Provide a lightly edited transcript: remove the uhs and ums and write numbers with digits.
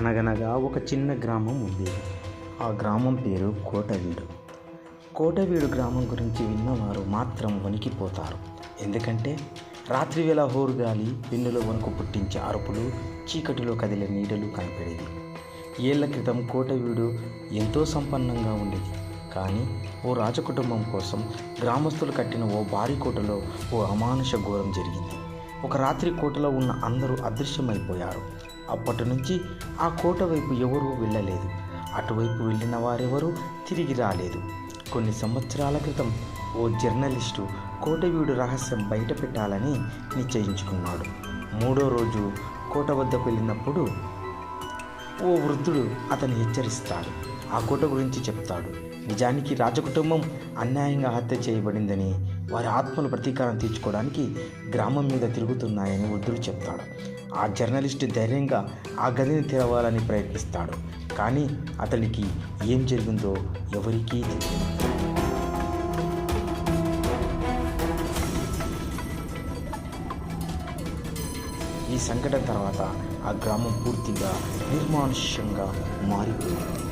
అనగనగా ఒక చిన్న గ్రామం ఉండేది. ఆ గ్రామం పేరు కోటవీడు. కోటవీడు గ్రామం గురించి విన్నవారు మాత్రం వణికిపోతారు. ఎందుకంటే రాత్రివేళ హోరుగాలి, వెన్నులో వణుకు పుట్టించే అరుపులు, చీకటిలో కదిలే నీడలు కనపడేవి. ఏళ్ల క్రితం కోటవీడు ఎంతో సంపన్నంగా ఉండేది. కానీ ఓ రాజకుటుంబం కోసం గ్రామస్తులు కట్టిన ఓ భారీ కోటలో ఓ అమానుష ఘోరం జరిగింది. ఒక రాత్రి కోటలో ఉన్న అందరూ అదృశ్యమైపోయారు. అప్పటి నుంచి ఆ కోట వైపు ఎవరూ వెళ్ళలేదు. అటువైపు వెళ్ళిన వారెవరూ తిరిగి రాలేదు. కొన్ని సంవత్సరాల క్రితం ఓ జర్నలిస్టు కోటవీడు రహస్యం బయట పెట్టాలని నిశ్చయించుకున్నాడు. మూడో రోజు కోట వద్దకు వెళ్ళినప్పుడు ఓ వృద్ధుడు అతన్ని హెచ్చరిస్తాడు. ఆ కోట గురించి చెప్తాడు. నిజానికి రాజకుటుంబం అన్యాయంగా హత్య చేయబడిందని, వారి ఆత్మలు ప్రతీకారం తీర్చుకోవడానికి గ్రామం మీద తిరుగుతున్నాయని వృద్ధుడు చెప్తాడు. ఆ జర్నలిస్టు ధైర్యంగా ఆ గదిని తెరవాలని ప్రయత్నిస్తాడు. కానీ అతనికి ఏం జరిగిందో ఎవరికీ తెలియదు. ఈ సంఘటన తర్వాత ఆ గ్రామం పూర్తిగా నిర్మానుష్యంగా మారిపోయింది.